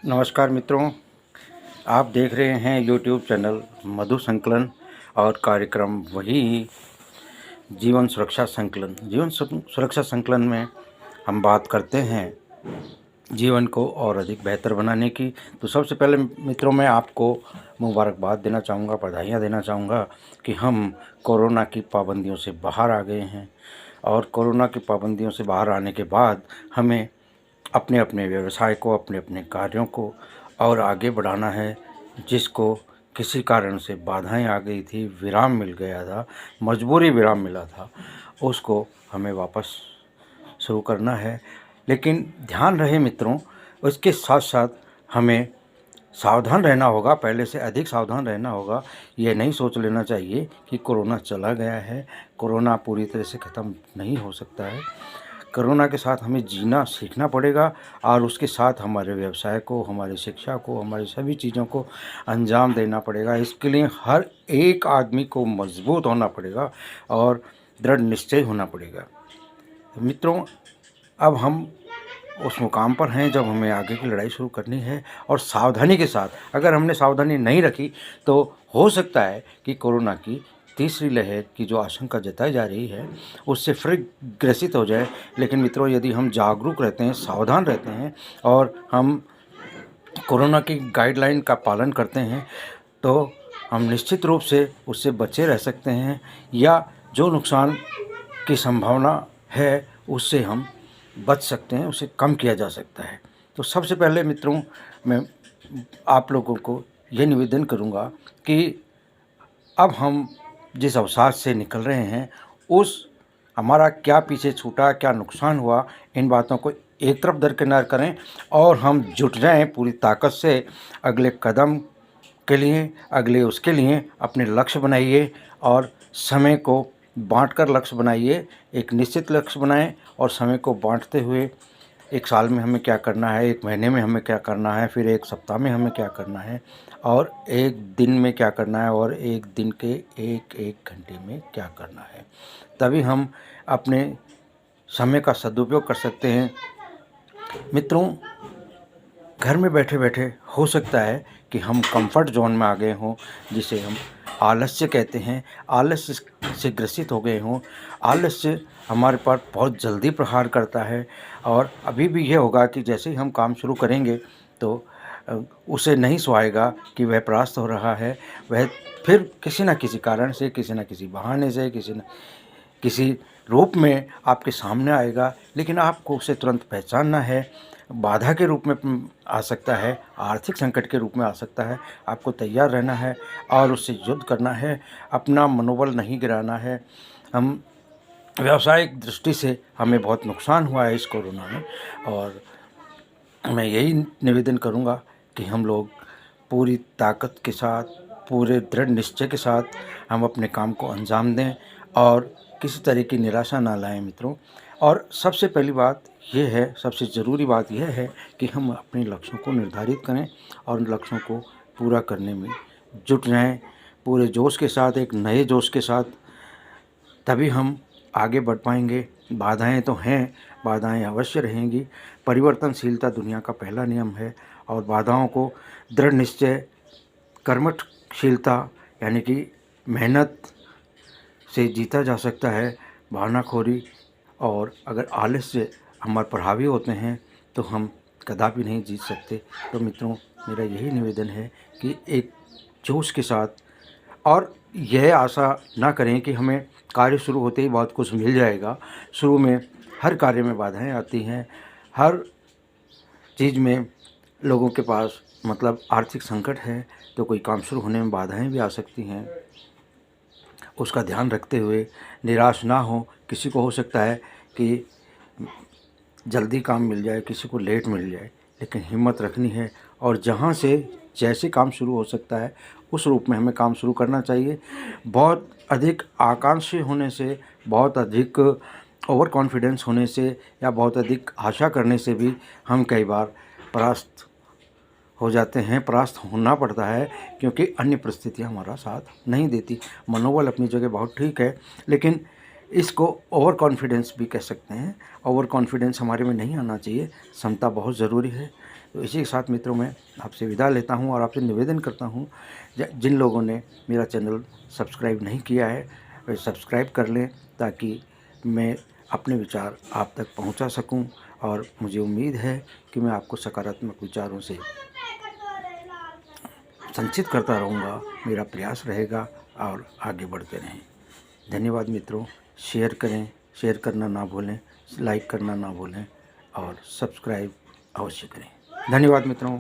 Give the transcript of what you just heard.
नमस्कार मित्रों, आप देख रहे हैं यूट्यूब चैनल मधु संकलन और कार्यक्रम वही जीवन सुरक्षा संकलन। जीवन सुरक्षा संकलन में हम बात करते हैं जीवन को और अधिक बेहतर बनाने की। तो सबसे पहले मित्रों, मैं आपको मुबारकबाद देना चाहूँगा, बधाइयाँ देना चाहूँगा कि हम कोरोना की पाबंदियों से बाहर आ गए हैं। और कोरोना की पाबंदियों से बाहर आने के बाद हमें अपने अपने व्यवसाय को, अपने अपने कार्यों को और आगे बढ़ाना है। जिसको किसी कारण से बाधाएं आ गई थी, विराम मिल गया था, मजबूरी विराम मिला था, उसको हमें वापस शुरू करना है। लेकिन ध्यान रहे मित्रों, उसके साथ साथ हमें सावधान रहना होगा, पहले से अधिक सावधान रहना होगा। ये नहीं सोच लेना चाहिए कि कोरोना चला गया है। कोरोना पूरी तरह से ख़त्म नहीं हो सकता है। कोरोना के साथ हमें जीना सीखना पड़ेगा और उसके साथ हमारे व्यवसाय को, हमारी शिक्षा को, हमारी सभी चीज़ों को अंजाम देना पड़ेगा। इसके लिए हर एक आदमी को मजबूत होना पड़ेगा और दृढ़ निश्चय होना पड़ेगा। मित्रों, अब हम उस मुकाम पर हैं जब हमें आगे की लड़ाई शुरू करनी है और सावधानी के साथ। अगर हमने सावधानी नहीं रखी तो हो सकता है कि कोरोना की तीसरी लहर की जो आशंका जताई जा रही है उससे फिर ग्रसित हो जाए। लेकिन मित्रों, यदि हम जागरूक रहते हैं, सावधान रहते हैं और हम कोरोना की गाइडलाइन का पालन करते हैं तो हम निश्चित रूप से उससे बचे रह सकते हैं, या जो नुकसान की संभावना है उससे हम बच सकते हैं, उसे कम किया जा सकता है। तो सबसे पहले मित्रों, मैं आप लोगों को ये निवेदन करूँगा कि अब हम जिस अवसाद से निकल रहे हैं, उस हमारा क्या पीछे छूटा, क्या नुकसान हुआ, इन बातों को एक तरफ दरकिनार करें और हम जुट जाएं पूरी ताकत से अगले कदम के लिए, अगले उसके लिए अपने लक्ष्य बनाइए और समय को बांटकर लक्ष्य बनाइए। एक निश्चित लक्ष्य बनाएं और समय को बांटते हुए एक साल में हमें क्या करना है, एक महीने में हमें क्या करना है, फिर एक सप्ताह में हमें क्या करना है और एक दिन में क्या करना है और एक दिन के एक एक घंटे में क्या करना है। तभी हम अपने समय का सदुपयोग कर सकते हैं। मित्रों, घर में बैठे बैठे हो सकता है कि हम कंफर्ट जोन में आ गए हों, जिसे हम आलस्य कहते हैं, आलस्य से ग्रसित हो गए हों। आलस्य हमारे पर बहुत जल्दी प्रहार करता है और अभी भी ये होगा कि जैसे ही हम काम शुरू करेंगे तो उसे नहीं सुहाएगा कि वह परास्त हो रहा है। वह फिर किसी न किसी कारण से, किसी न किसी बहाने से, किसी न किसी रूप में आपके सामने आएगा। लेकिन आपको उसे तुरंत पहचानना है। बाधा के रूप में आ सकता है, आर्थिक संकट के रूप में आ सकता है। आपको तैयार रहना है और उससे युद्ध करना है, अपना मनोबल नहीं गिराना है। हम व्यावसायिक दृष्टि से हमें बहुत नुकसान हुआ है इस कोरोना में और मैं यही निवेदन करूंगा कि हम लोग पूरी ताकत के साथ, पूरे दृढ़ निश्चय के साथ हम अपने काम को अंजाम दें और किसी तरह की निराशा ना लाएं मित्रों। और सबसे पहली बात यह है, सबसे ज़रूरी बात यह है कि हम अपने लक्ष्यों को निर्धारित करें और लक्ष्यों को पूरा करने में जुट जाएं पूरे जोश के साथ, एक नए जोश के साथ। तभी हम आगे बढ़ पाएंगे। बाधाएं तो हैं, बाधाएं अवश्य रहेंगी। परिवर्तनशीलता दुनिया का पहला नियम है और बाधाओं को दृढ़ निश्चय, कर्मठशीलता यानी कि मेहनत से जीता जा सकता है। भावनाखोरी और अगर आलस्य हमारे पर हावी होते हैं तो हम कदापि नहीं जीत सकते। तो मित्रों, मेरा यही निवेदन है कि एक जोश के साथ, और यह आशा ना करें कि हमें कार्य शुरू होते ही बहुत कुछ मिल जाएगा। शुरू में हर कार्य में बाधाएं आती हैं, हर चीज़ में लोगों के पास मतलब आर्थिक संकट है तो कोई काम शुरू होने में बाधाएं भी आ सकती हैं। उसका ध्यान रखते हुए निराश ना हो। किसी को हो सकता है कि जल्दी काम मिल जाए, किसी को लेट मिल जाए, लेकिन हिम्मत रखनी है और जहाँ से जैसे काम शुरू हो सकता है उस रूप में हमें काम शुरू करना चाहिए। बहुत अधिक आकांक्षी होने से, बहुत अधिक ओवर कॉन्फिडेंस होने से या बहुत अधिक आशा करने से भी हम कई बार परास्त हो जाते हैं, परास्त होना पड़ता है क्योंकि अन्य परिस्थितियाँ हमारा साथ नहीं देती। मनोबल अपनी जगह बहुत ठीक है, लेकिन इसको ओवर कॉन्फिडेंस भी कह सकते हैं। ओवर कॉन्फिडेंस हमारे में नहीं आना चाहिए। क्षमता बहुत ज़रूरी है। तो इसी के साथ मित्रों मैं आपसे विदा लेता हूं और आपसे निवेदन करता हूं, जिन लोगों ने मेरा चैनल सब्सक्राइब नहीं किया है वे सब्सक्राइब कर लें, ताकि मैं अपने विचार आप तक पहुंचा सकूं। और मुझे उम्मीद है कि मैं आपको सकारात्मक विचारों से संचित करता रहूँगा, मेरा प्रयास रहेगा और आगे बढ़ते रहें। धन्यवाद मित्रों। शेयर करें, शेयर करना ना भूलें, लाइक करना ना भूलें और सब्सक्राइब अवश्य करें। धन्यवाद मित्रों।